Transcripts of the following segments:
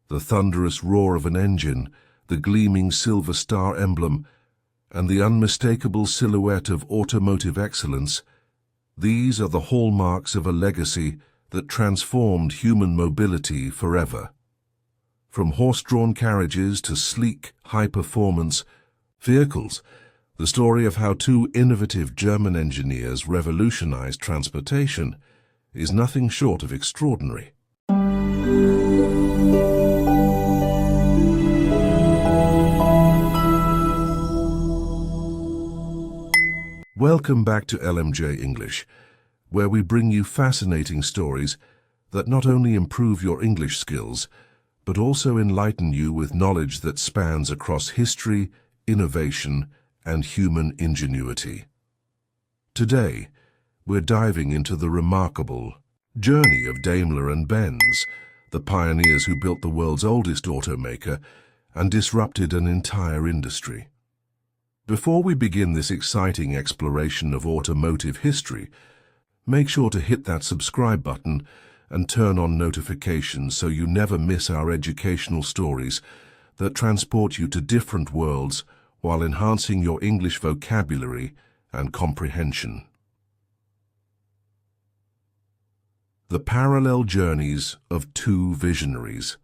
the thunderous roar of an engine, the gleaming silver star emblem, and the unmistakable silhouette of automotive excellence, these are the hallmarks of a legacy that transformed human mobility forever. From horse-drawn carriages to sleek, high-performance vehicles, the story of how two innovative German engineers revolutionized transportation is nothing short of extraordinary. Welcome back to LMJ English, where we bring you fascinating stories that not only improve your English skills, but also enlighten you with knowledge that spans across history, innovation, and human ingenuity. Today, we're diving into the remarkable journey of Daimler and Benz, the pioneers who built the world's oldest automaker and disrupted an entire industry. Before we begin this exciting exploration of automotive history, make sure to hit that subscribe button and turn on notifications so you never miss our educational stories that transport you to different worlds while enhancing your English vocabulary and comprehension. The parallel journeys of two visionaries.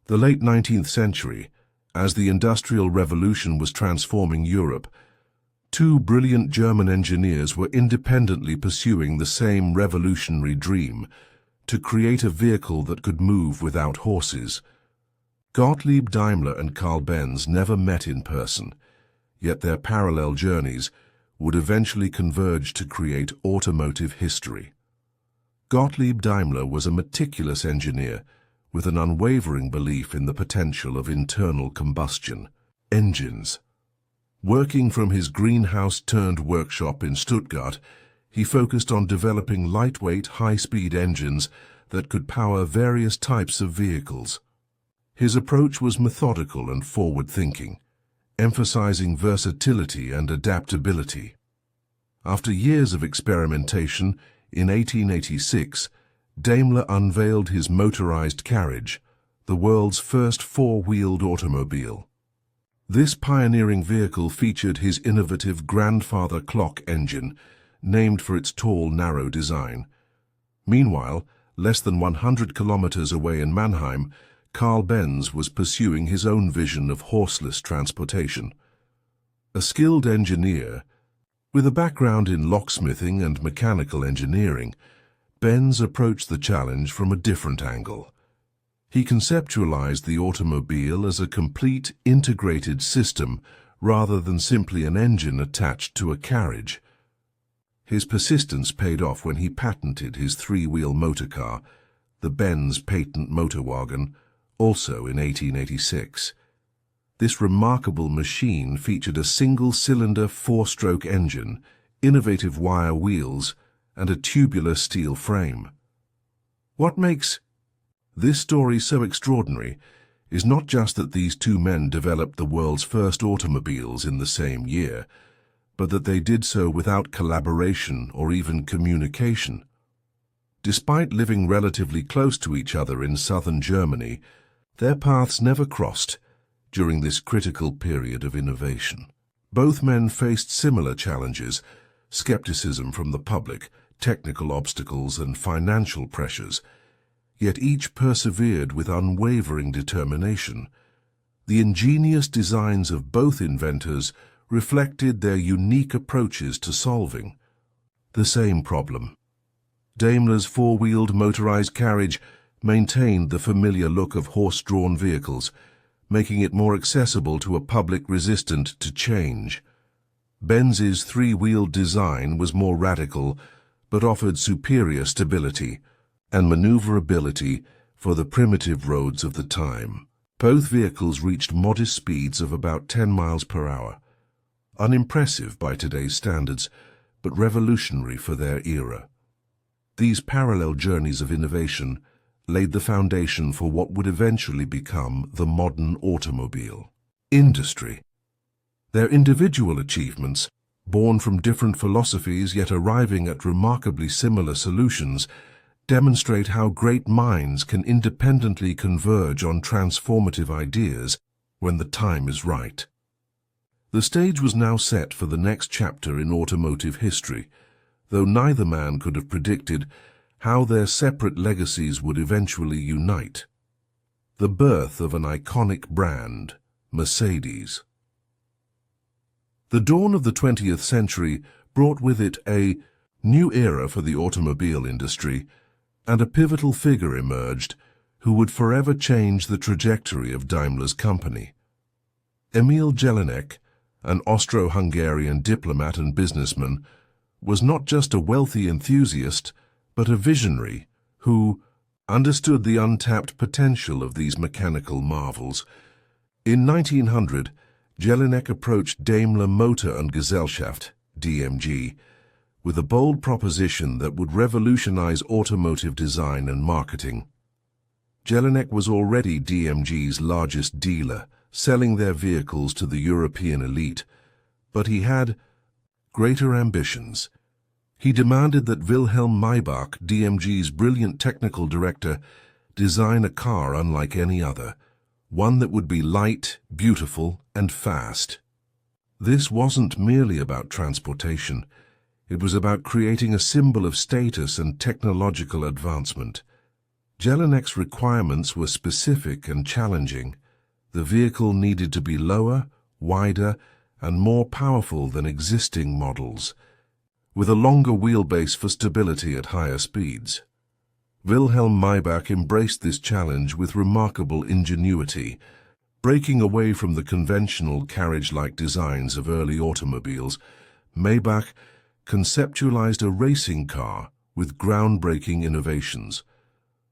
The late 19th century, as the Industrial Revolution was transforming Europe, two brilliant German engineers were independently pursuing the same revolutionary dream: to create a vehicle that could move without horses. Gottlieb Daimler and Carl Benz never met in person, yet their parallel journeys would eventually converge to create automotive history. Gottlieb Daimler was a meticulous engineer with an unwavering belief in the potential of internal combustion engines. Working from his greenhouse-turned-workshop in Stuttgart, he focused on developing lightweight, high-speed engines that could power various types of vehicles. His approach was methodical and forward-thinking, emphasizing versatility and adaptability. After years of experimentation, in 1886, Daimler unveiled his motorized carriage, the world's first four-wheeled automobile. This pioneering vehicle featured his innovative grandfather clock engine, named for its tall, narrow design. Meanwhile, less than 100 kilometers away in Mannheim, Carl Benz was pursuing his own vision of horseless transportation. A skilled engineer, with a background in locksmithing and mechanical engineering, Benz approached the challenge from a different angle. He conceptualized the automobile as a complete, integrated system rather than simply an engine attached to a carriage. His persistence paid off when he patented his three-wheel motorcar, the Benz patent motorwagen, also in 1886. This remarkable machine featured a single-cylinder four-stroke engine, innovative wire wheels, and a tubular steel frame. What makes this story so extraordinary is not just that these two men developed the world's first automobiles in the same year, but that they did so without collaboration or even communication. Despite living relatively close to each other in southern Germany, their paths never crossed during this critical period of innovation. Both men faced similar challenges: skepticism from the public, technical obstacles, and financial pressures. Yet each persevered with unwavering determination. The ingenious designs of both inventors reflected their unique approaches to solving the same problem. Daimler's four-wheeled motorized carriage maintained the familiar look of horse-drawn vehicles, making it more accessible to a public resistant to change. Benz's three-wheeled design was more radical, but offered superior stability and maneuverability for the primitive roads of the time. Both vehicles reached modest speeds of about 10 miles per hour, unimpressive by today's standards, but revolutionary for their era. These parallel journeys of innovation laid the foundation for what would eventually become the modern automobile industry. Their individual achievements, born from different philosophies yet arriving at remarkably similar solutions, demonstrate how great minds can independently converge on transformative ideas when the time is right. The stage was now set for the next chapter in automotive history, though neither man could have predicted how their separate legacies would eventually unite. The birth of an iconic brand, Mercedes. The dawn of the 20th century brought with it a new era for the automobile industry, and a pivotal figure emerged who would forever change the trajectory of Daimler's company. Emil Jelinek, an Austro-Hungarian diplomat and businessman, was not just a wealthy enthusiast, but a visionary who understood the untapped potential of these mechanical marvels. In 1900, Jelinek approached Daimler Motor und Gesellschaft, DMG, with a bold proposition that would revolutionize automotive design and marketing. Jelinek was already DMG's largest dealer, selling their vehicles to the European elite, but he had greater ambitions. He demanded that Wilhelm Maybach, DMG's brilliant technical director, design a car unlike any other, one that would be light, beautiful, and fast. This wasn't merely about transportation. It was about creating a symbol of status and technological advancement. Jelinek's requirements were specific and challenging. The vehicle needed to be lower, wider, and more powerful than existing models, with a longer wheelbase for stability at higher speeds. Wilhelm Maybach embraced this challenge with remarkable ingenuity, breaking away from the conventional carriage-like designs of early automobiles. Maybach conceptualized a racing car with groundbreaking innovations.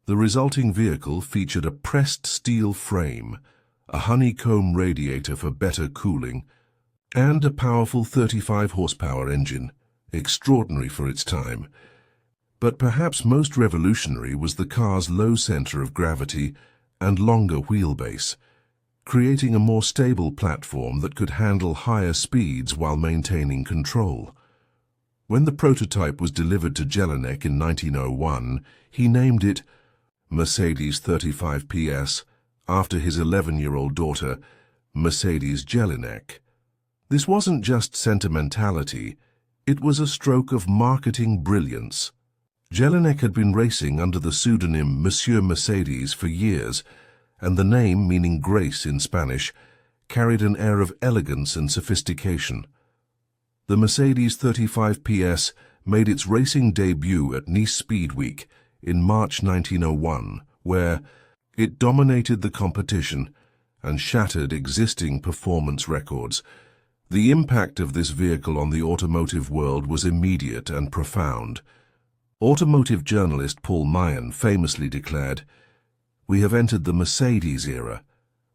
The resulting vehicle featured a pressed steel frame, a honeycomb radiator for better cooling, and a powerful 35-horsepower engine, extraordinary for its time. But perhaps most revolutionary was the car's low center of gravity and longer wheelbase, creating a more stable platform that could handle higher speeds while maintaining control. When the prototype was delivered to Jelinek in 1901, he named it Mercedes 35 PS, after his 11-year-old daughter, Mercedes Jelinek. This wasn't just sentimentality, it was a stroke of marketing brilliance. Jelinek had been racing under the pseudonym Monsieur Mercedes for years, and the name, meaning grace in Spanish, carried an air of elegance and sophistication. The Mercedes 35 PS made its racing debut at Nice Speed Week in March 1901, where it dominated the competition and shattered existing performance records. The impact of this vehicle on the automotive world was immediate and profound. Automotive journalist Paul Mayen famously declared, "We have entered the Mercedes era,"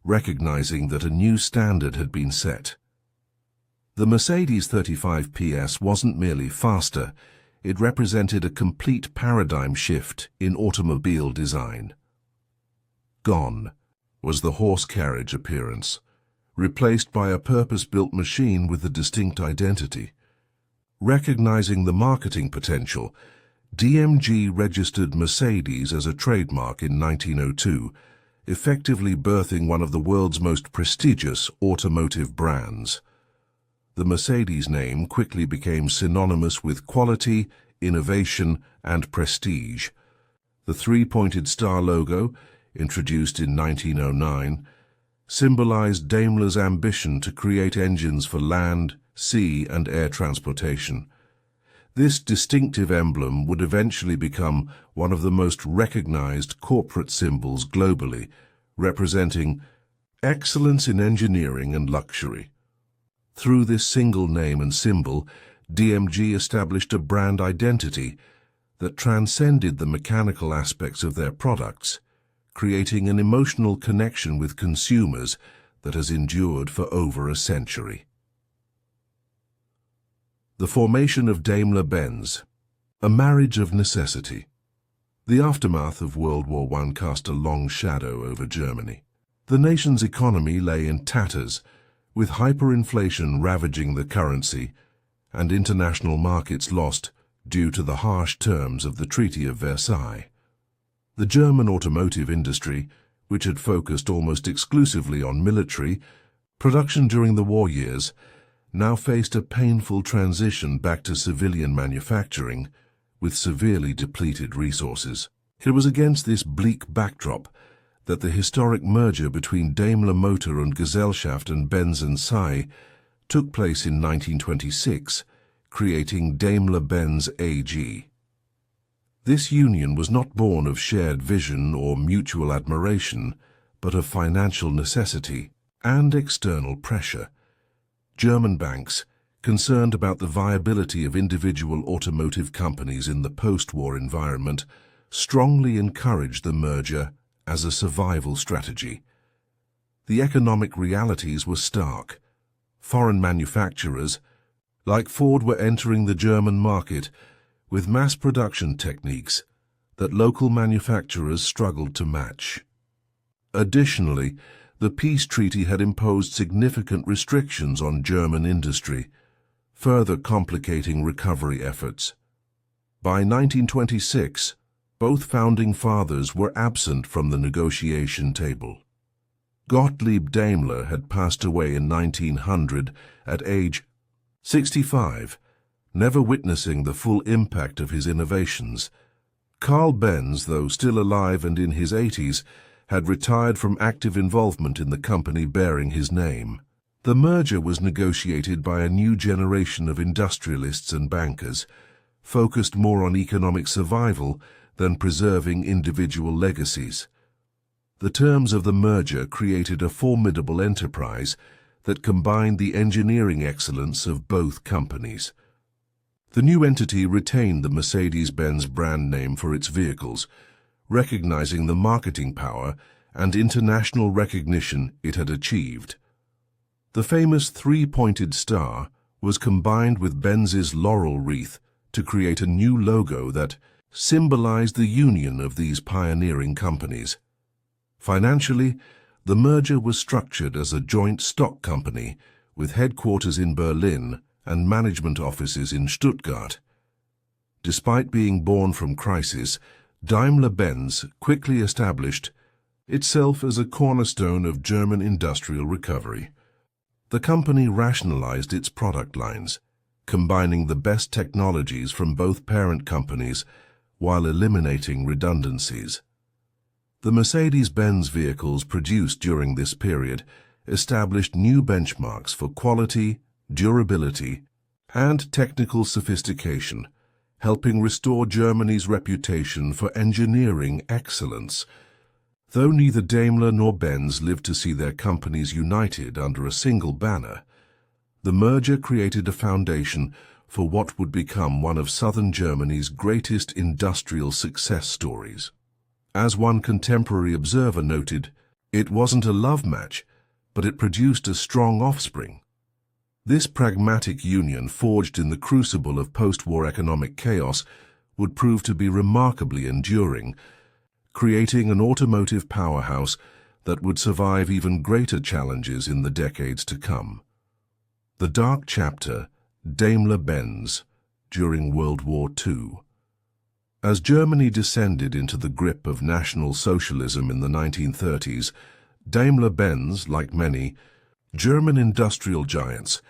recognizing that a new standard had been set. The Mercedes 35 PS wasn't merely faster, it represented a complete paradigm shift in automobile design. Gone was the horse carriage appearance, replaced by a purpose-built machine with a distinct identity. Recognizing the marketing potential, DMG registered Mercedes as a trademark in 1902, effectively birthing one of the world's most prestigious automotive brands. The Mercedes name quickly became synonymous with quality, innovation, and prestige. The three-pointed star logo, introduced in 1909, symbolized Daimler's ambition to create engines for land, sea, and air transportation. This distinctive emblem would eventually become one of the most recognized corporate symbols globally, representing excellence in engineering and luxury. Through this single name and symbol, DMG established a brand identity that transcended the mechanical aspects of their products, creating an emotional connection with consumers that has endured for over a century. The formation of Daimler-Benz, a marriage of necessity. The aftermath of World War I cast a long shadow over Germany. The nation's economy lay in tatters, with hyperinflation ravaging the currency and international markets lost due to the harsh terms of the Treaty of Versailles. The German automotive industry, which had focused almost exclusively on military production during the war years, now faced a painful transition back to civilian manufacturing with severely depleted resources. It was against this bleak backdrop that the historic merger between Daimler Motor and Gesellschaft and Benz and Say took place in 1926, creating Daimler-Benz AG. This union was not born of shared vision or mutual admiration, but of financial necessity and external pressure. German banks, concerned about the viability of individual automotive companies in the post-war environment, strongly encouraged the merger as a survival strategy. The economic realities were stark. Foreign manufacturers, like Ford, were entering the German market with mass production techniques that local manufacturers struggled to match. Additionally, the peace treaty had imposed significant restrictions on German industry, further complicating recovery efforts. By 1926, both founding fathers were absent from the negotiation table. Gottlieb Daimler had passed away in 1900 at age 65, never witnessing the full impact of his innovations. Carl Benz, though still alive and in his 80s, had retired from active involvement in the company bearing his name. The merger was negotiated by a new generation of industrialists and bankers, focused more on economic survival than preserving individual legacies. The terms of the merger created a formidable enterprise that combined the engineering excellence of both companies. The new entity retained the Mercedes-Benz brand name for its vehicles, recognizing the marketing power and international recognition it had achieved. The famous three-pointed star was combined with Benz's laurel wreath to create a new logo that symbolized the union of these pioneering companies. Financially, the merger was structured as a joint stock company with headquarters in Berlin and management offices in Stuttgart. Despite being born from crisis, Daimler-Benz quickly established itself as a cornerstone of German industrial recovery. The company rationalized its product lines, combining the best technologies from both parent companies while eliminating redundancies. The Mercedes-Benz vehicles produced during this period established new benchmarks for quality, durability, and technical sophistication, helping restore Germany's reputation for engineering excellence. Though neither Daimler nor Benz lived to see their companies united under a single banner, the merger created a foundation for what would become one of southern Germany's greatest industrial success stories. As one contemporary observer noted, it wasn't a love match, but it produced a strong offspring. This pragmatic union, forged in the crucible of post-war economic chaos, would prove to be remarkably enduring, creating an automotive powerhouse that would survive even greater challenges in the decades to come. The dark chapter, Daimler-Benz, during World War II. As Germany descended into the grip of National Socialism in the 1930s, Daimler-Benz, like many German industrial giants,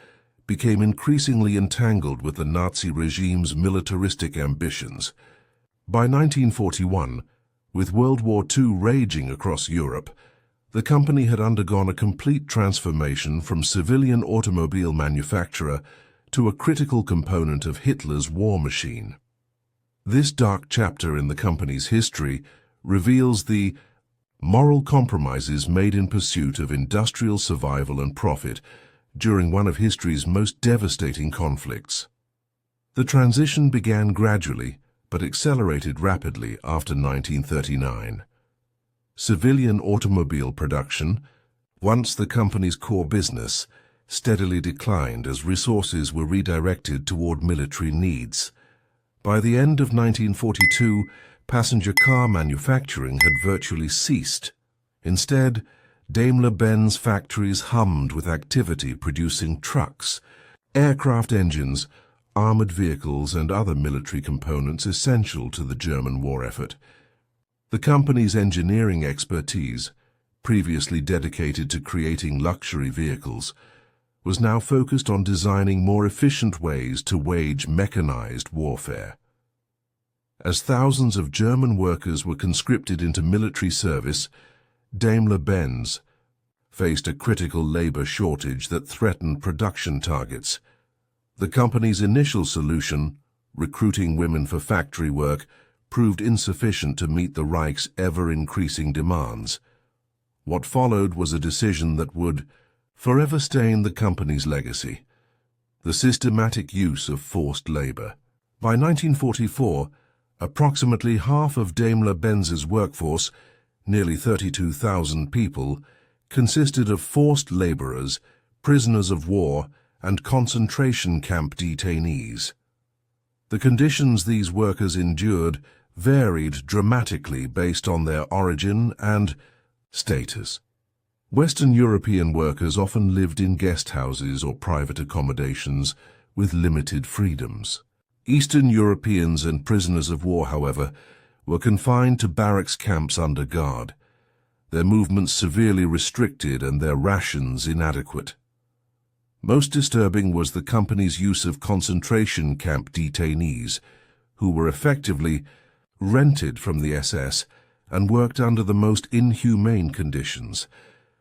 became increasingly entangled with the Nazi regime's militaristic ambitions. By 1941, with World War II raging across Europe, the company had undergone a complete transformation from civilian automobile manufacturer to a critical component of Hitler's war machine. This dark chapter in the company's history reveals the moral compromises made in pursuit of industrial survival and profit during one of history's most devastating conflicts. The transition began gradually, but accelerated rapidly after 1939. Civilian automobile production, once the company's core business, steadily declined as resources were redirected toward military needs. By the end of 1942, passenger car manufacturing had virtually ceased. Instead, Daimler-Benz factories hummed with activity producing trucks, aircraft engines, armored vehicles, and other military components essential to the German war effort. The company's engineering expertise, previously dedicated to creating luxury vehicles, was now focused on designing more efficient ways to wage mechanized warfare. As thousands of German workers were conscripted into military service, Daimler-Benz faced a critical labor shortage that threatened production targets. The company's initial solution, recruiting women for factory work, proved insufficient to meet the Reich's ever-increasing demands. What followed was a decision that would forever stain the company's legacy: the systematic use of forced labor. By 1944, approximately half of Daimler-Benz's workforce, nearly 32,000 people, consisted of forced laborers, prisoners of war, and concentration camp detainees. The conditions these workers endured varied dramatically based on their origin and status. Western European workers often lived in guest houses or private accommodations with limited freedoms. Eastern Europeans and prisoners of war, however, were confined to barracks camps under guard, their movements severely restricted and their rations inadequate. Most disturbing was the company's use of concentration camp detainees, who were effectively rented from the SS and worked under the most inhumane conditions,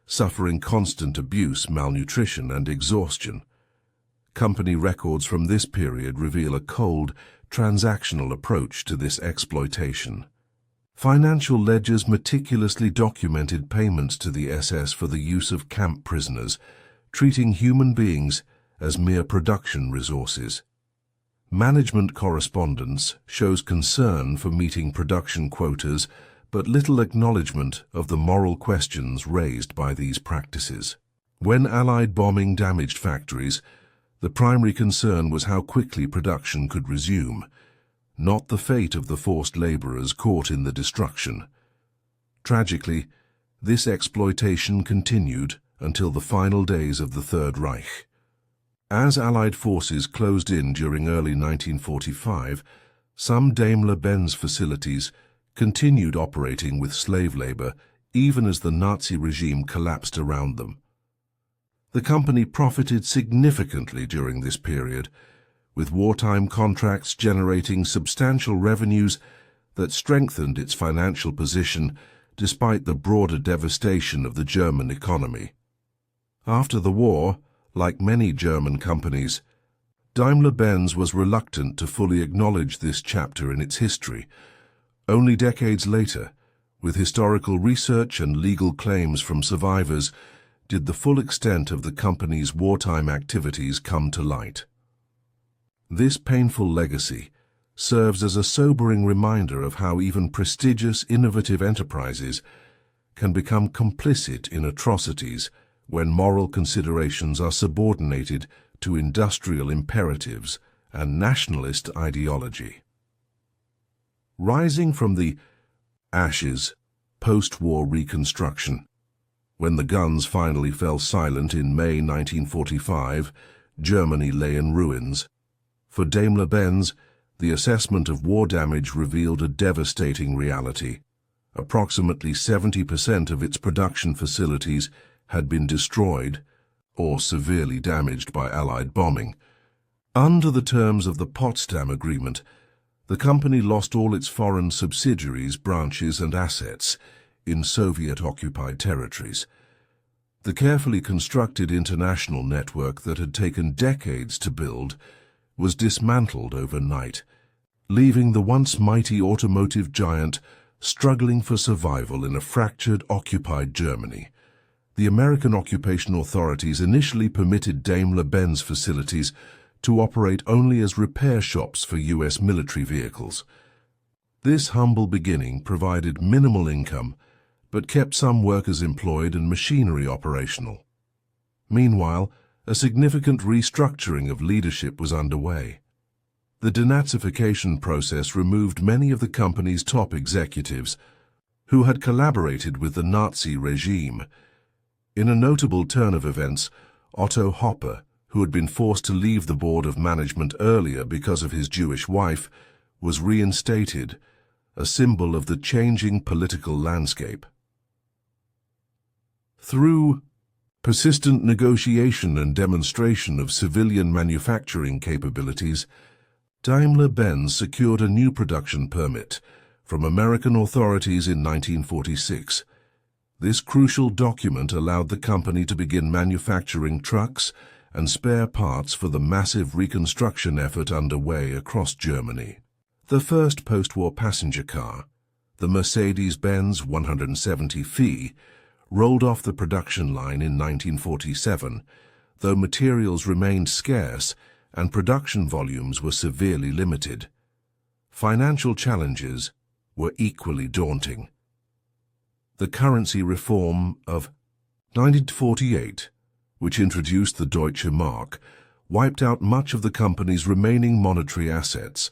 suffering constant abuse, malnutrition, and exhaustion. Company records from this period reveal a cold, transactional approach to this exploitation. Financial ledgers meticulously documented payments to the SS for the use of camp prisoners, treating human beings as mere production resources. Management correspondence shows concern for meeting production quotas, but little acknowledgement of the moral questions raised by these practices. When Allied bombing damaged factories, the primary concern was how quickly production could resume, not the fate of the forced laborers caught in the destruction. Tragically, this exploitation continued until the final days of the Third Reich. As Allied forces closed in during early 1945, some Daimler-Benz facilities continued operating with slave labor even as the Nazi regime collapsed around them. The company profited significantly during this period, with wartime contracts generating substantial revenues that strengthened its financial position despite the broader devastation of the German economy. After the war, like many German companies, Daimler-Benz was reluctant to fully acknowledge this chapter in its history. Only decades later, with historical research and legal claims from survivors, did the full extent of the company's wartime activities come to light. This painful legacy serves as a sobering reminder of how even prestigious, innovative enterprises can become complicit in atrocities when moral considerations are subordinated to industrial imperatives and nationalist ideology. Rising from the ashes, post-war reconstruction. When the guns finally fell silent in May 1945, Germany lay in ruins. For Daimler-Benz, the assessment of war damage revealed a devastating reality. Approximately 70% of its production facilities had been destroyed or severely damaged by Allied bombing. Under the terms of the Potsdam Agreement, the company lost all its foreign subsidiaries, branches, and assets in Soviet-occupied territories. The carefully constructed international network that had taken decades to build was dismantled overnight, leaving the once mighty automotive giant struggling for survival in a fractured, occupied Germany. The American occupation authorities initially permitted Daimler-Benz facilities to operate only as repair shops for U.S. military vehicles. This humble beginning provided minimal income, but kept some workers employed and machinery operational. Meanwhile, a significant restructuring of leadership was underway. The denazification process removed many of the company's top executives, who had collaborated with the Nazi regime. In a notable turn of events, Otto Hopper, who had been forced to leave the board of management earlier because of his Jewish wife, was reinstated, a symbol of the changing political landscape. Through persistent negotiation and demonstration of civilian manufacturing capabilities, Daimler-Benz secured a new production permit from American authorities in 1946. This crucial document allowed the company to begin manufacturing trucks and spare parts for the massive reconstruction effort underway across Germany. The first post-war passenger car, the Mercedes-Benz 170 Phi, rolled off the production line in 1947, though materials remained scarce and production volumes were severely limited. Financial challenges were equally daunting. The currency reform of 1948, which introduced the Deutsche Mark, wiped out much of the company's remaining monetary assets.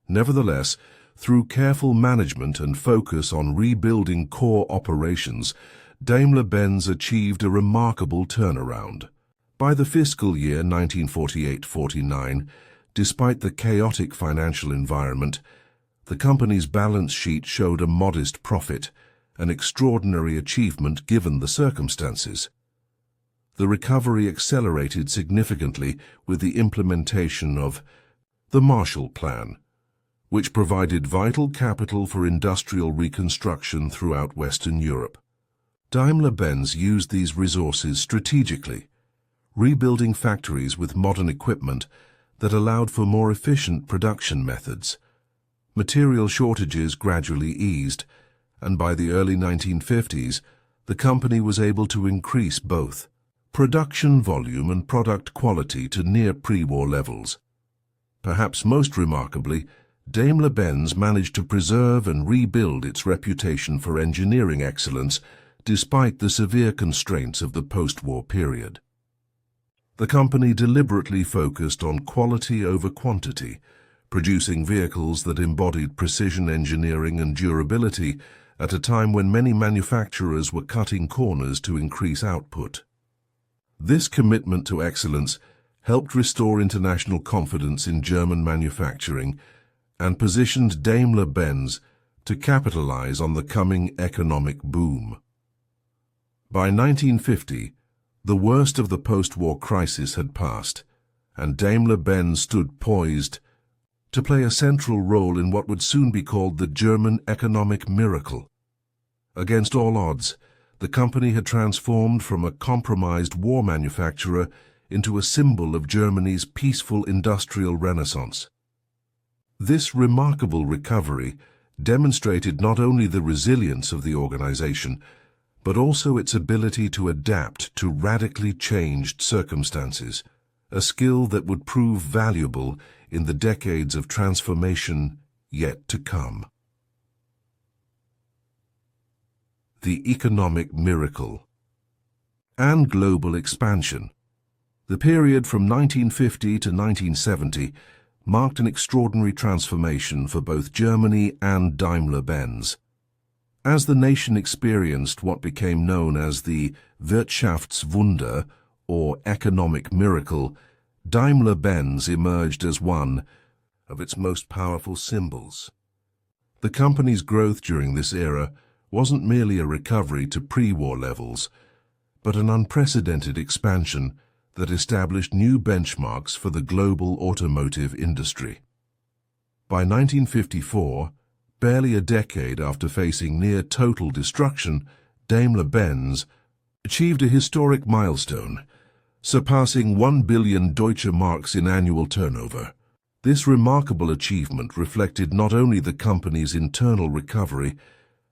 Nevertheless, through careful management and focus on rebuilding core operations, Daimler-Benz achieved a remarkable turnaround. By the fiscal year 1948-49, despite the chaotic financial environment, the company's balance sheet showed a modest profit, an extraordinary achievement given the circumstances. The recovery accelerated significantly with the implementation of the Marshall Plan, which provided vital capital for industrial reconstruction throughout Western Europe. Daimler-Benz used these resources strategically, rebuilding factories with modern equipment that allowed for more efficient production methods. Material shortages gradually eased, and by the early 1950s, the company was able to increase both production volume and product quality to near pre-war levels. Perhaps most remarkably, Daimler-Benz managed to preserve and rebuild its reputation for engineering excellence despite the severe constraints of the post-war period. The company deliberately focused on quality over quantity, producing vehicles that embodied precision engineering and durability at a time when many manufacturers were cutting corners to increase output. This commitment to excellence helped restore international confidence in German manufacturing and positioned Daimler-Benz to capitalize on the coming economic boom. By 1950, the worst of the post-war crisis had passed, and Daimler-Benz stood poised to play a central role in what would soon be called the German economic miracle. Against all odds, the company had transformed from a compromised war manufacturer into a symbol of Germany's peaceful industrial renaissance. This remarkable recovery demonstrated not only the resilience of the organization, but also its ability to adapt to radically changed circumstances, a skill that would prove valuable in the decades of transformation yet to come. The economic miracle and global expansion. The period from 1950 to 1970 marked an extraordinary transformation for both Germany and Daimler-Benz. As the nation experienced what became known as the Wirtschaftswunder, or economic miracle, Daimler-Benz emerged as one of its most powerful symbols. The company's growth during this era wasn't merely a recovery to pre-war levels, but an unprecedented expansion that established new benchmarks for the global automotive industry. By 1954, barely a decade after facing near total destruction, Daimler-Benz achieved a historic milestone, surpassing 1 billion Deutsche Marks in annual turnover. This remarkable achievement reflected not only the company's internal recovery,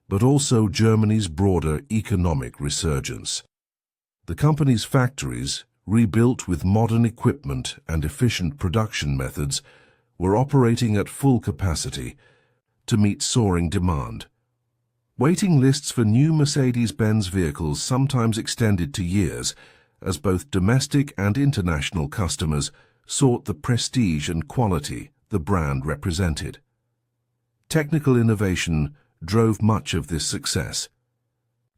but also Germany's broader economic resurgence. The company's factories, rebuilt with modern equipment and efficient production methods, were operating at full capacity to meet soaring demand. Waiting lists for new Mercedes-Benz vehicles sometimes extended to years, as both domestic and international customers sought the prestige and quality the brand represented. Technical innovation drove much of this success.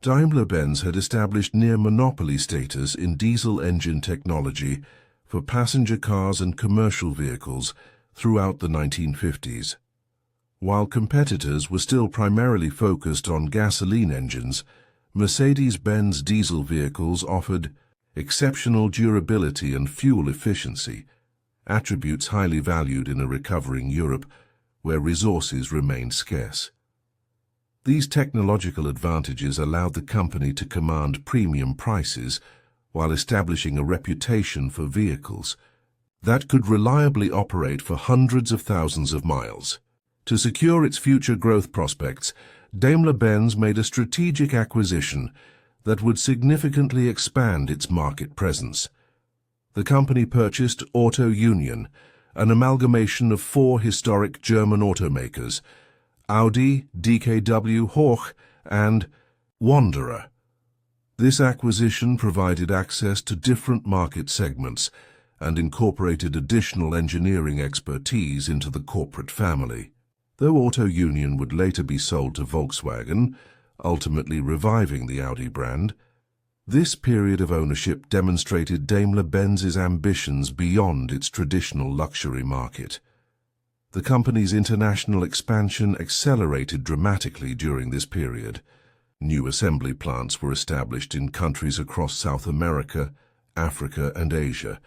Daimler-Benz had established near-monopoly status in diesel engine technology for passenger cars and commercial vehicles throughout the 1950s. While competitors were still primarily focused on gasoline engines, Mercedes-Benz diesel vehicles offered exceptional durability and fuel efficiency, attributes highly valued in a recovering Europe where resources remained scarce. These technological advantages allowed the company to command premium prices while establishing a reputation for vehicles that could reliably operate for hundreds of thousands of miles. To secure its future growth prospects, Daimler-Benz made a strategic acquisition that would significantly expand its market presence. The company purchased Auto Union, an amalgamation of 4 historic German automakers, Audi, DKW, Horch, and Wanderer. This acquisition provided access to different market segments and incorporated additional engineering expertise into the corporate family. Though Auto Union would later be sold to Volkswagen, ultimately reviving the Audi brand, this period of ownership demonstrated Daimler-Benz's ambitions beyond its traditional luxury market. The company's international expansion accelerated dramatically during this period. New assembly plants were established in countries across South America, Africa, and Asia,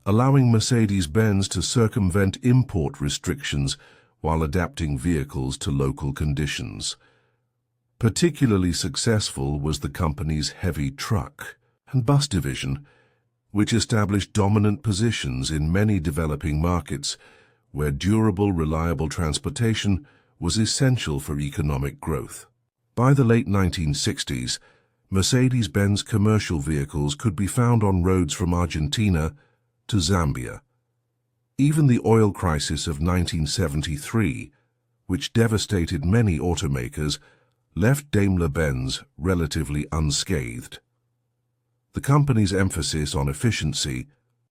allowing Mercedes-Benz to circumvent import restrictions while adapting vehicles to local conditions. Particularly successful was the company's heavy truck and bus division, which established dominant positions in many developing markets where durable, reliable transportation was essential for economic growth. By the late 1960s, Mercedes-Benz commercial vehicles could be found on roads from Argentina to Zambia. Even the oil crisis of 1973, which devastated many automakers, left Daimler-Benz relatively unscathed. The company's emphasis on efficiency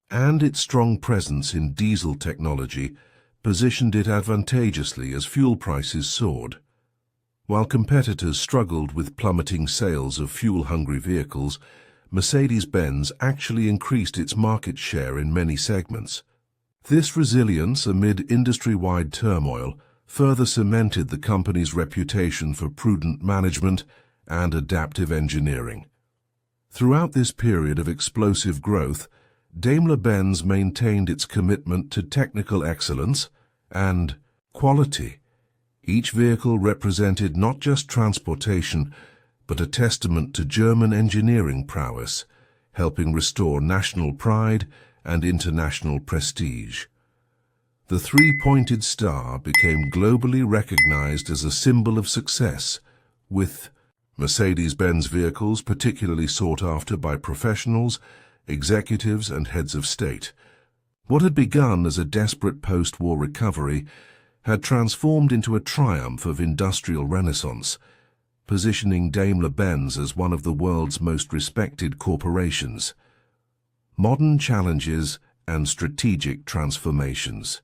and its strong presence in diesel technology positioned it advantageously as fuel prices soared. While competitors struggled with plummeting sales of fuel-hungry vehicles, Mercedes-Benz actually increased its market share in many segments. This resilience amid industry-wide turmoil further cemented the company's reputation for prudent management and adaptive engineering. Throughout this period of explosive growth, Daimler-Benz maintained its commitment to technical excellence and quality. Each vehicle represented not just transportation, but a testament to German engineering prowess, helping restore national pride and international prestige. The three-pointed star became globally recognized as a symbol of success, with Mercedes-Benz vehicles particularly sought after by professionals, executives, and heads of state. What had begun as a desperate post-war recovery had transformed into a triumph of industrial renaissance, positioning Daimler-Benz as one of the world's most respected corporations. Modern challenges and strategic transformations.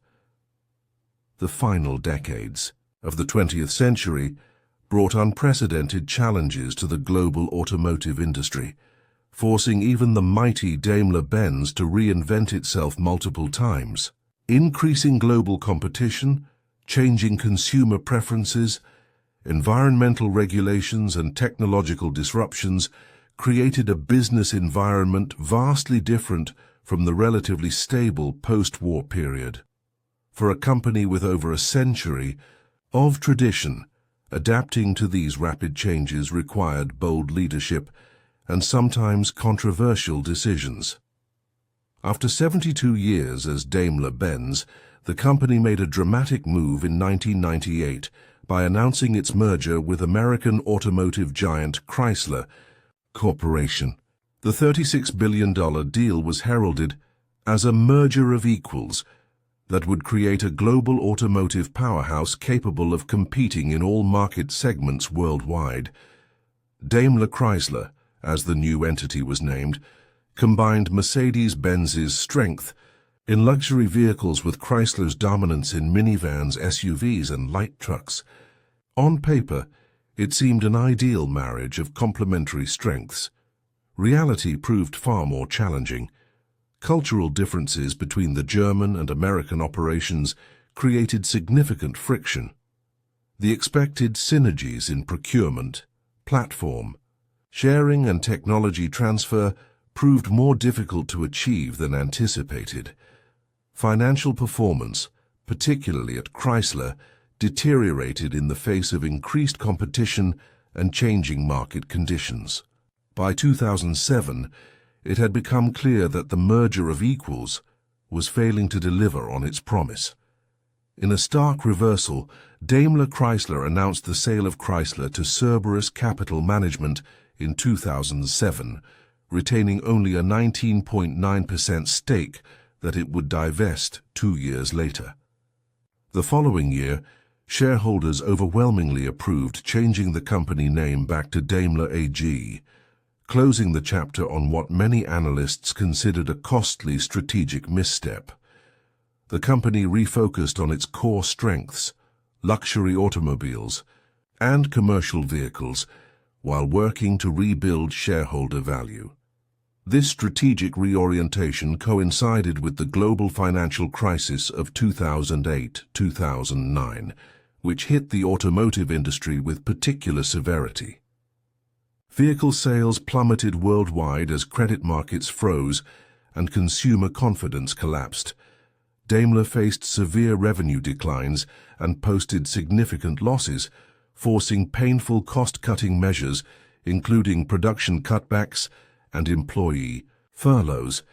The final decades of the 20th century brought unprecedented challenges to the global automotive industry, forcing even the mighty Daimler-Benz to reinvent itself multiple times. Increasing global competition, changing consumer preferences, environmental regulations, and technological disruptions created a business environment vastly different from the relatively stable post-war period. For a company with over a century of tradition, adapting to these rapid changes required bold leadership and sometimes controversial decisions. After 72 years as Daimler-Benz, the company made a dramatic move in 1998 by announcing its merger with American automotive giant Chrysler Corporation. The $36 billion deal was heralded as a merger of equals that would create a global automotive powerhouse capable of competing in all market segments worldwide. Daimler-Chrysler, as the new entity was named, combined Mercedes-Benz's strength in luxury vehicles with Chrysler's dominance in minivans, SUVs, and light trucks. On paper, it seemed an ideal marriage of complementary strengths. Reality proved far more challenging. Cultural differences between the German and American operations created significant friction. The expected synergies in procurement, platform, sharing and technology transfer proved more difficult to achieve than anticipated. Financial performance, particularly at Chrysler, deteriorated in the face of increased competition and changing market conditions. By 2007, it had become clear that the merger of equals was failing to deliver on its promise. In a stark reversal, Daimler-Chrysler announced the sale of Chrysler to Cerberus Capital Management in 2007, retaining only a 19.9% stake that it would divest 2 years later. The following year, shareholders overwhelmingly approved changing the company name back to Daimler AG, closing the chapter on what many analysts considered a costly strategic misstep. The company refocused on its core strengths, luxury automobiles, and commercial vehicles, while working to rebuild shareholder value. This strategic reorientation coincided with the global financial crisis of 2008-2009, which hit the automotive industry with particular severity. Vehicle sales plummeted worldwide as credit markets froze and consumer confidence collapsed. Daimler faced severe revenue declines and posted significant losses, forcing painful cost-cutting measures, including production cutbacks and employee furloughs.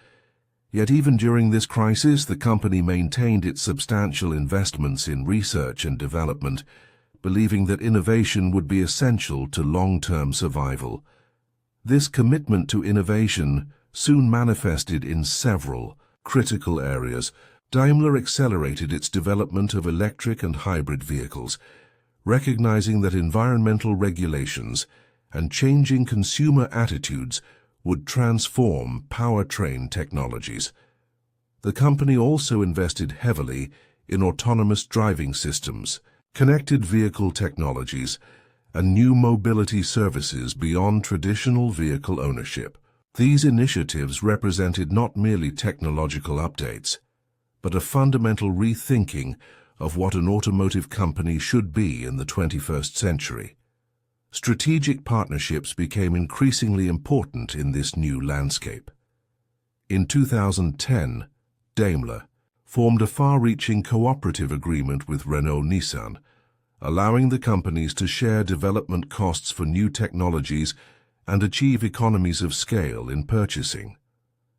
Yet even during this crisis, the company maintained its substantial investments in research and development, believing that innovation would be essential to long-term survival. This commitment to innovation soon manifested in several critical areas. Daimler accelerated its development of electric and hybrid vehicles, recognizing that environmental regulations and changing consumer attitudes would transform powertrain technologies. The company also invested heavily in autonomous driving systems, connected vehicle technologies, and new mobility services beyond traditional vehicle ownership. These initiatives represented not merely technological updates, but a fundamental rethinking of what an automotive company should be in the 21st century. Strategic partnerships became increasingly important in this new landscape. In 2010, Daimler formed a far-reaching cooperative agreement with Renault-Nissan, allowing the companies to share development costs for new technologies and achieve economies of scale in purchasing.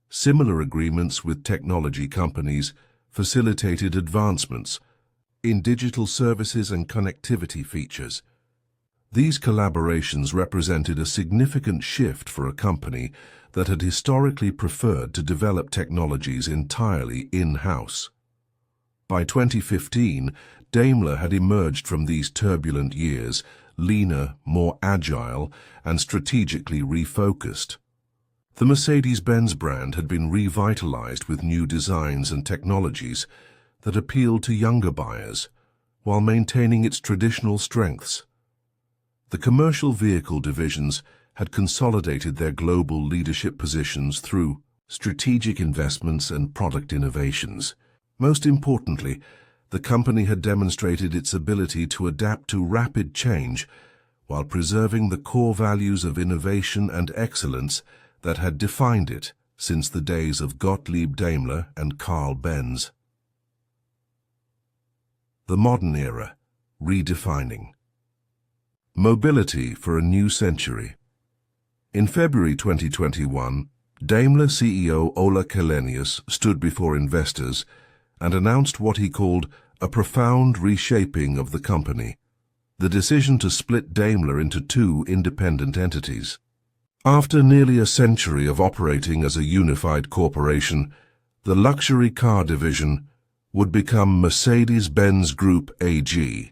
Similar agreements with technology companies facilitated advancements in digital services and connectivity features. These collaborations represented a significant shift for a company that had historically preferred to develop technologies entirely in-house. By 2015, Daimler had emerged from these turbulent years, leaner, more agile, and strategically refocused. The Mercedes-Benz brand had been revitalized with new designs and technologies that appealed to younger buyers, while maintaining its traditional strengths. The commercial vehicle divisions had consolidated their global leadership positions through strategic investments and product innovations. Most importantly, the company had demonstrated its ability to adapt to rapid change while preserving the core values of innovation and excellence that had defined it since the days of Gottlieb Daimler and Carl Benz. The modern era, redefining. Mobility for a new century. In February 2021, Daimler CEO Ola Källenius stood before investors and announced what he called a profound reshaping of the company, the decision to split Daimler into two independent entities. After nearly a century of operating as a unified corporation, the luxury car division would become Mercedes-Benz Group AG,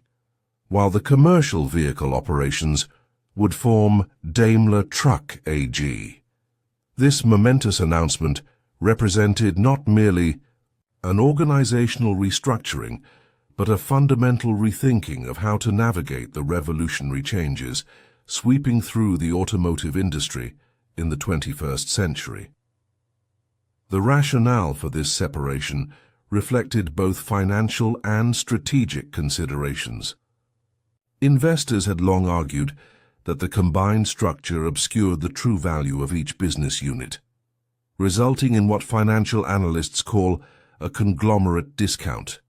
while the commercial vehicle operations would form Daimler Truck AG. This momentous announcement represented not merely an organizational restructuring, but a fundamental rethinking of how to navigate the revolutionary changes sweeping through the automotive industry in the 21st century. The rationale for this separation reflected both financial and strategic considerations. Investors had long argued that the combined structure obscured the true value of each business unit, resulting in what financial analysts call a conglomerate discount.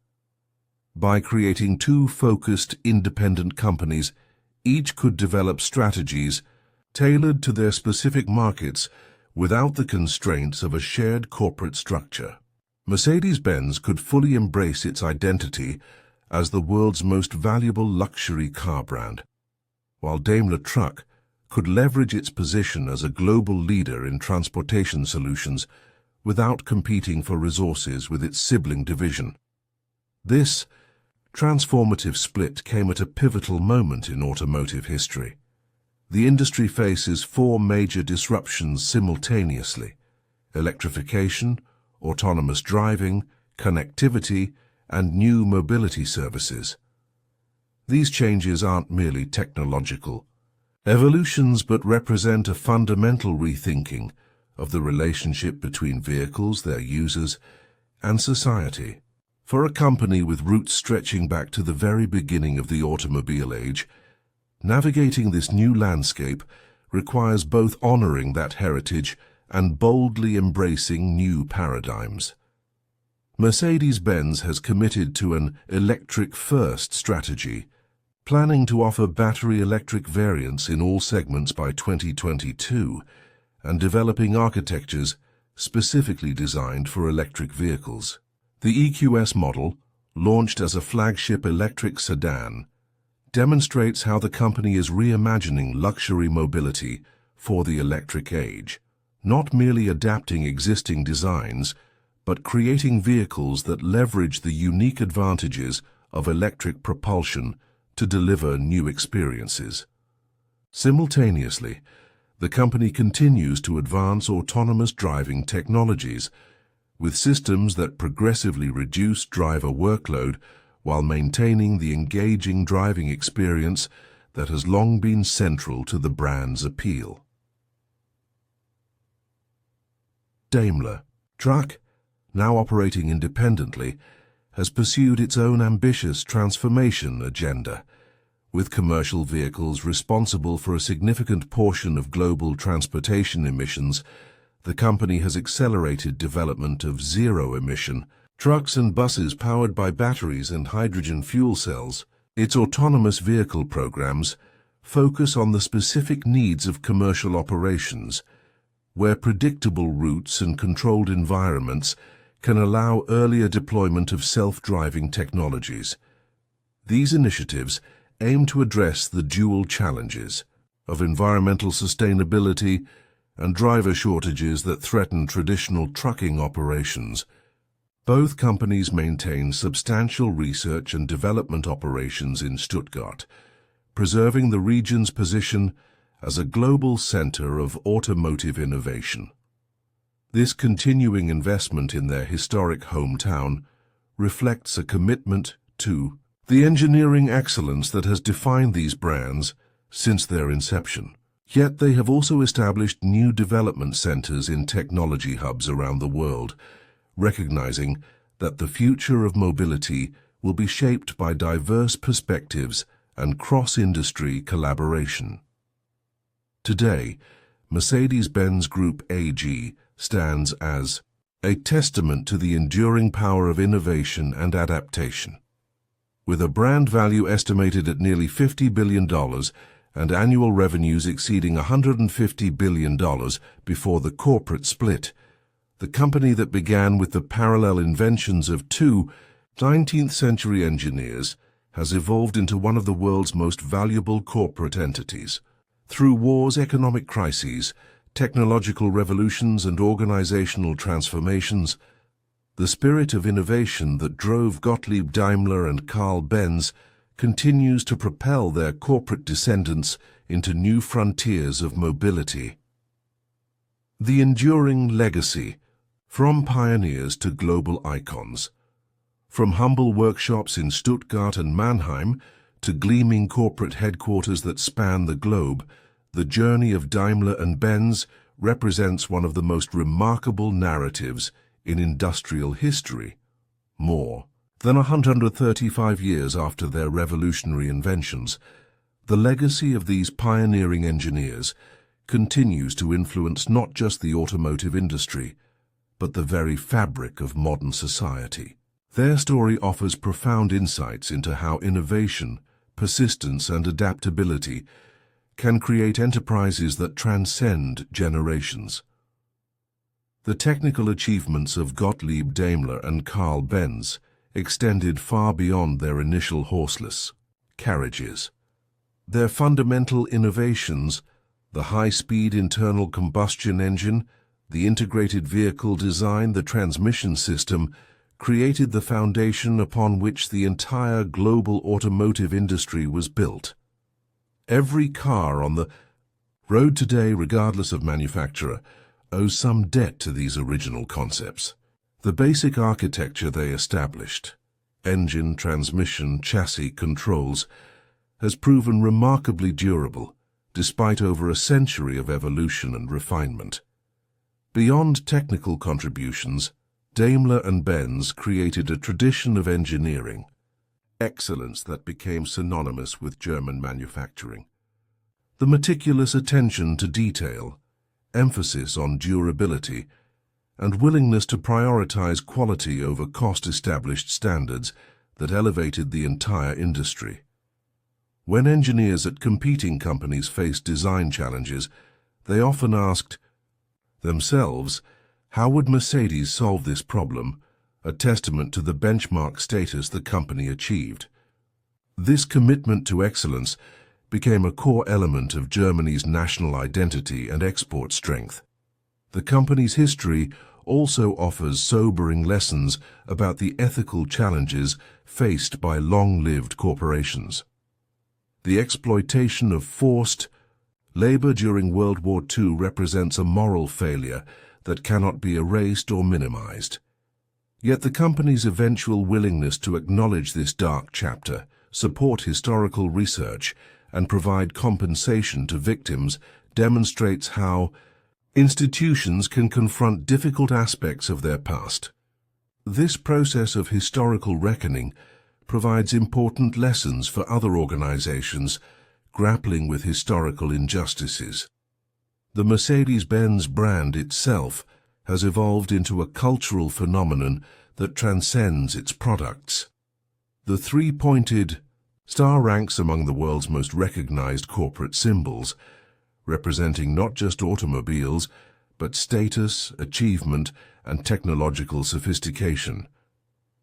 By creating two focused, independent companies, each could develop strategies tailored to their specific markets without the constraints of a shared corporate structure. Mercedes-Benz could fully embrace its identity as the world's most valuable luxury car brand, while Daimler Truck could leverage its position as a global leader in transportation solutions without competing for resources with its sibling division. This transformative split came at a pivotal moment in automotive history. The industry faces four major disruptions simultaneously: electrification, autonomous driving, connectivity, and new mobility services. These changes aren't merely technological evolutions, but represent a fundamental rethinking of the relationship between vehicles, their users, and society. For a company with roots stretching back to the very beginning of the automobile age, navigating this new landscape requires both honoring that heritage and boldly embracing new paradigms. Mercedes-Benz has committed to an electric-first strategy, planning to offer battery electric variants in all segments by 2022 and developing architectures specifically designed for electric vehicles. The EQS model, launched as a flagship electric sedan, demonstrates how the company is reimagining luxury mobility for the electric age, not merely adapting existing designs, but creating vehicles that leverage the unique advantages of electric propulsion to deliver new experiences. Simultaneously, the company continues to advance autonomous driving technologies, with systems that progressively reduce driver workload while maintaining the engaging driving experience that has long been central to the brand's appeal. Daimler Truck, now operating independently, has pursued its own ambitious transformation agenda, with commercial vehicles responsible for a significant portion of global transportation emissions. The company has accelerated development of zero-emission trucks and buses powered by batteries and hydrogen fuel cells. Its autonomous vehicle programs focus on the specific needs of commercial operations, where predictable routes and controlled environments can allow earlier deployment of self-driving technologies. These initiatives aim to address the dual challenges of environmental sustainability and driver shortages that threaten traditional trucking operations. Both companies maintain substantial research and development operations in Stuttgart, preserving the region's position as a global center of automotive innovation. This continuing investment in their historic hometown reflects a commitment to the engineering excellence that has defined these brands since their inception. Yet they have also established new development centers in technology hubs around the world, recognizing that the future of mobility will be shaped by diverse perspectives and cross-industry collaboration. Today, Mercedes-Benz Group AG stands as a testament to the enduring power of innovation and adaptation. With a brand value estimated at nearly $50 billion and annual revenues exceeding $150 billion before the corporate split, the company that began with the parallel inventions of two 19th-century engineers has evolved into one of the world's most valuable corporate entities. Through wars, economic crises, technological revolutions, and organizational transformations, the spirit of innovation that drove Gottlieb Daimler and Carl Benz continues to propel their corporate descendants into new frontiers of mobility. The enduring legacy, from pioneers to global icons. From humble workshops in Stuttgart and Mannheim to gleaming corporate headquarters that span the globe, the journey of Daimler and Benz represents one of the most remarkable narratives in industrial history. More Then 135 years after their revolutionary inventions, the legacy of these pioneering engineers continues to influence not just the automotive industry, but the very fabric of modern society. Their story offers profound insights into how innovation, persistence, and adaptability can create enterprises that transcend generations. The technical achievements of Gottlieb Daimler and Carl Benz extended far beyond their initial horseless carriages. Their fundamental innovations, the high-speed internal combustion engine, the integrated vehicle design, the transmission system, created the foundation upon which the entire global automotive industry was built. Every car on the road today, regardless of manufacturer, owes some debt to these original concepts. The basic architecture they established, engine, transmission, chassis, controls, has proven remarkably durable, despite over a century of evolution and refinement. Beyond technical contributions, Daimler and Benz created a tradition of engineering excellence that became synonymous with German manufacturing. The meticulous attention to detail, emphasis on durability, and willingness to prioritize quality over cost established standards that elevated the entire industry. When engineers at competing companies faced design challenges, they often asked themselves, how would Mercedes solve this problem, a testament to the benchmark status the company achieved. This commitment to excellence became a core element of Germany's national identity and export strength. The company's history also offers sobering lessons about the ethical challenges faced by long-lived corporations. The exploitation of forced labor during World War II represents a moral failure that cannot be erased or minimized. Yet the company's eventual willingness to acknowledge this dark chapter, support historical research, and provide compensation to victims demonstrates how institutions can confront difficult aspects of their past. This process of historical reckoning provides important lessons for other organizations grappling with historical injustices. The Mercedes-Benz brand itself has evolved into a cultural phenomenon that transcends its products. The three-pointed star ranks among the world's most recognized corporate symbols, representing not just automobiles, but status, achievement, and technological sophistication.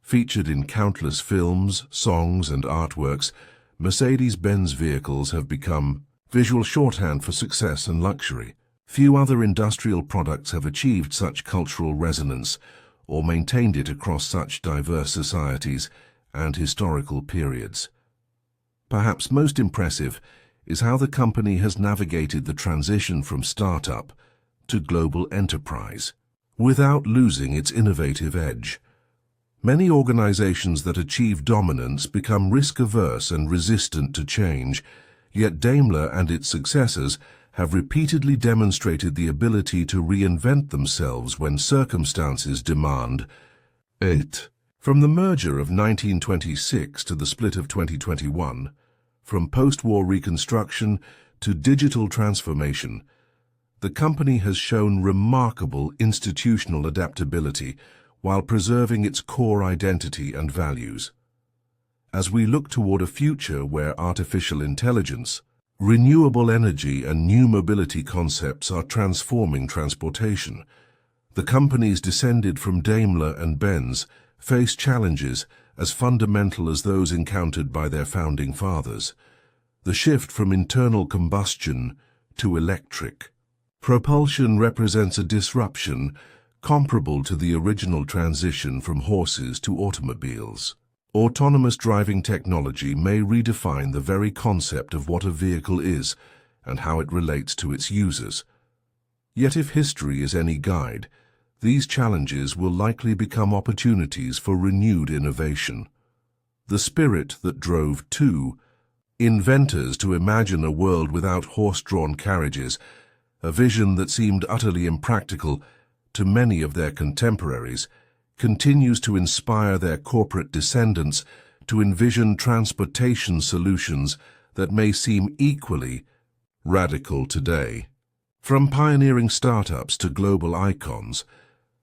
Featured in countless films, songs, and artworks, Mercedes-Benz vehicles have become visual shorthand for success and luxury. Few other industrial products have achieved such cultural resonance or maintained it across such diverse societies and historical periods. Perhaps most impressive is how the company has navigated the transition from startup to global enterprise without losing its innovative edge. Many organizations that achieve dominance become risk-averse and resistant to change, yet Daimler and its successors have repeatedly demonstrated the ability to reinvent themselves when circumstances demand it. From the merger of 1926 to the split of 2021, from post-war reconstruction to digital transformation, the company has shown remarkable institutional adaptability while preserving its core identity and values. As we look toward a future where artificial intelligence, renewable energy, and new mobility concepts are transforming transportation, the companies descended from Daimler and Benz face challenges as fundamental as those encountered by their founding fathers. The shift from internal combustion to electric propulsion represents a disruption comparable to the original transition from horses to automobiles. Autonomous driving technology may redefine the very concept of what a vehicle is and how it relates to its users. Yet if history is any guide, these challenges will likely become opportunities for renewed innovation. The spirit that drove two inventors to imagine a world without horse-drawn carriages, a vision that seemed utterly impractical to many of their contemporaries, continues to inspire their corporate descendants to envision transportation solutions that may seem equally radical today. From pioneering startups to global icons,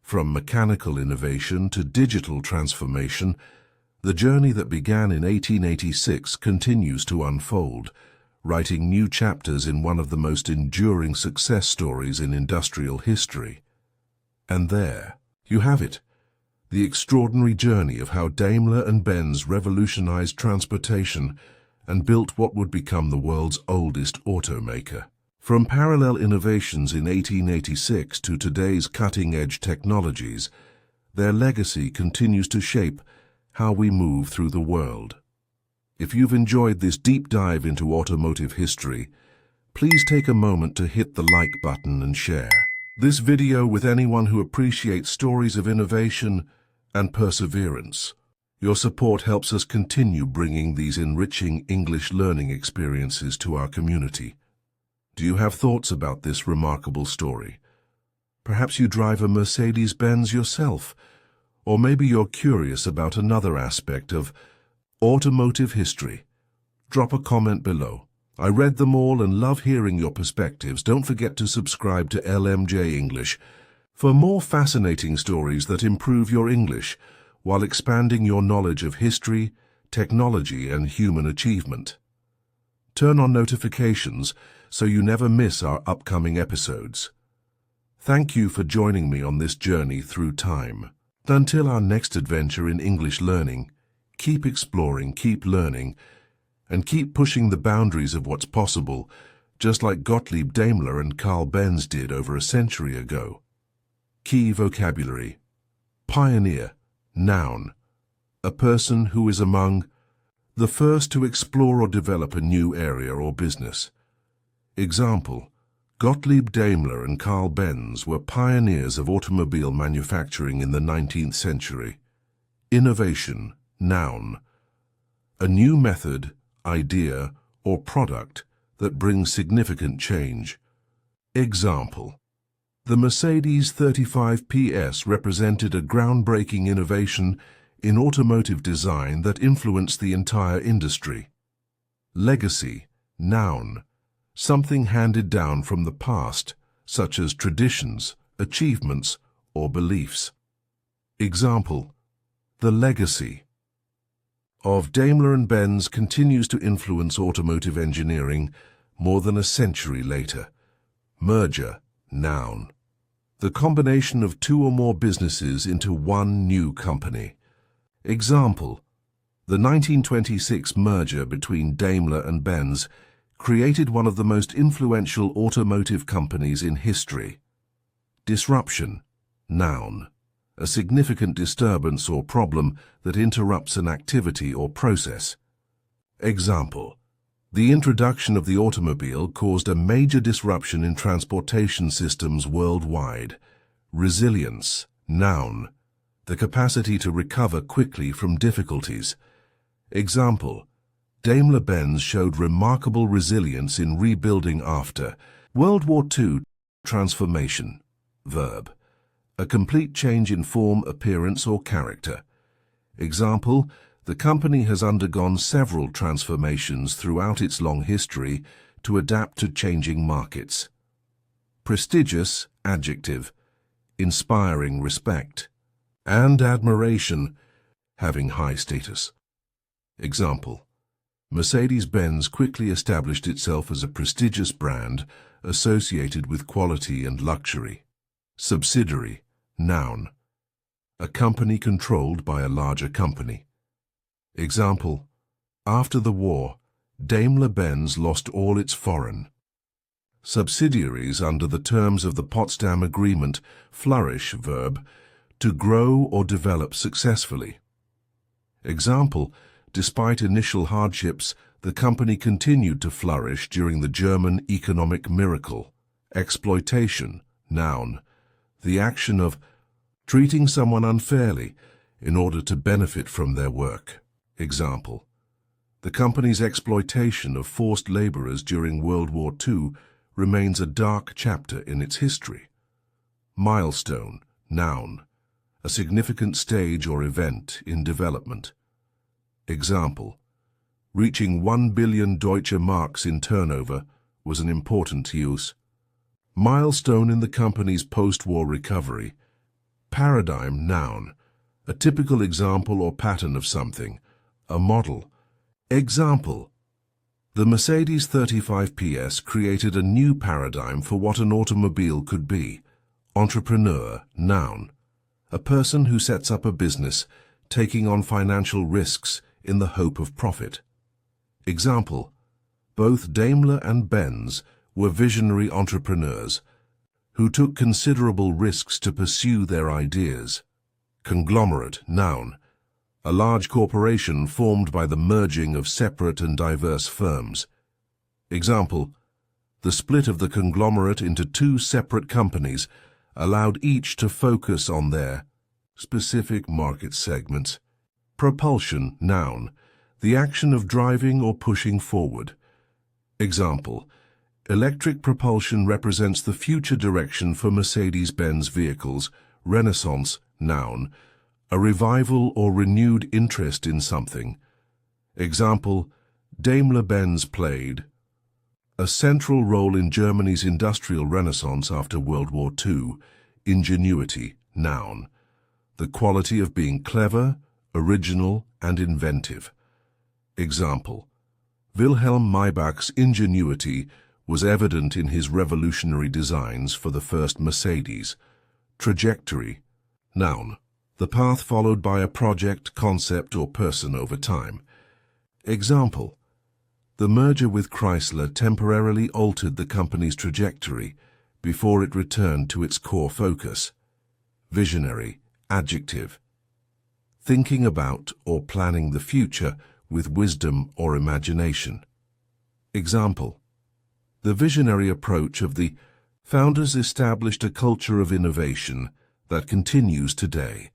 from mechanical innovation to digital transformation, the journey that began in 1886 continues to unfold, writing new chapters in one of the most enduring success stories in industrial history. And there you have it, the extraordinary journey of how Daimler and Benz revolutionized transportation and built what would become the world's oldest automaker. From parallel innovations in 1886 to today's cutting-edge technologies, their legacy continues to shape how we move through the world. If you've enjoyed this deep dive into automotive history, please take a moment to hit the like button and share this video with anyone who appreciates stories of innovation and perseverance. Your support helps us continue bringing these enriching English learning experiences to our community. Do you have thoughts about this remarkable story? Perhaps you drive a Mercedes-Benz yourself, or maybe you're curious about another aspect of automotive history. Drop a comment below. I read them all and love hearing your perspectives. Don't forget to subscribe to LMJ English for more fascinating stories that improve your English while expanding your knowledge of history, technology, and human achievement. Turn on notifications so you never miss our upcoming episodes. Thank you for joining me on this journey through time. Until our next adventure in English learning, keep exploring, keep learning, and keep pushing the boundaries of what's possible, just like Gottlieb Daimler and Carl Benz did over a century ago. Key vocabulary: pioneer, noun, a person who is among the first to explore or develop a new area or business. Example: Gottlieb Daimler and Carl Benz were pioneers of automobile manufacturing in the 19th century. Innovation, noun, a new method, idea, or product that brings significant change. Example: the Mercedes 35 PS represented a groundbreaking innovation in automotive design that influenced the entire industry. Legacy, noun, something handed down from the past, such as traditions, achievements, or beliefs. Example: the legacy of Daimler and Benz continues to influence automotive engineering more than a century later. Merger, noun, the combination of two or more businesses into one new company. Example: the 1926 merger between Daimler and Benz created one of the most influential automotive companies in history. Disruption, noun, a significant disturbance or problem that interrupts an activity or process. Example: the introduction of the automobile caused a major disruption in transportation systems worldwide. Resilience, noun, the capacity to recover quickly from difficulties. Example: Daimler-Benz showed remarkable resilience in rebuilding after World War II. Transformation, verb, a complete change in form, appearance, or character. Example: the company has undergone several transformations throughout its long history to adapt to changing markets. Prestigious, adjective, inspiring respect and admiration, having high status. Example: Mercedes-Benz quickly established itself as a prestigious brand associated with quality and luxury. Subsidiary, noun, a company controlled by a larger company. Example: after the war, Daimler-Benz lost all its foreign subsidiaries under the terms of the Potsdam Agreement. Flourish, verb, to grow or develop successfully. Example: despite initial hardships, the company continued to flourish during the German economic miracle. Exploitation, noun, the action of treating someone unfairly in order to benefit from their work. Example: the company's exploitation of forced laborers during World War II remains a dark chapter in its history. Milestone, noun, a significant stage or event in development. Example: reaching 1 billion Deutsche Marks in turnover was an important use. Milestone in the company's post-war recovery. Paradigm, noun, a typical example or pattern of something, a model. Example: the Mercedes 35 PS created a new paradigm for what an automobile could be. Entrepreneur, noun, a person who sets up a business, taking on financial risks in the hope of profit. Example: both Daimler and Benz were visionary entrepreneurs who took considerable risks to pursue their ideas. Conglomerate, noun, a large corporation formed by the merging of separate and diverse firms. Example: the split of the conglomerate into two separate companies allowed each to focus on their specific market segments. Propulsion, noun, the action of driving or pushing forward. Example: electric propulsion represents the future direction for Mercedes-Benz vehicles. Renaissance, noun, a revival or renewed interest in something. Example: Daimler-Benz played a central role in Germany's industrial renaissance after World War II. Ingenuity, noun, the quality of being clever, original, and inventive. Example: Wilhelm Maybach's ingenuity was evident in his revolutionary designs for the first Mercedes. Trajectory, noun, the path followed by a project, concept, or person over time. Example: the merger with Chrysler temporarily altered the company's trajectory before it returned to its core focus. Visionary, adjective, thinking about or planning the future with wisdom or imagination. Example: the visionary approach of the founders established a culture of innovation that continues today.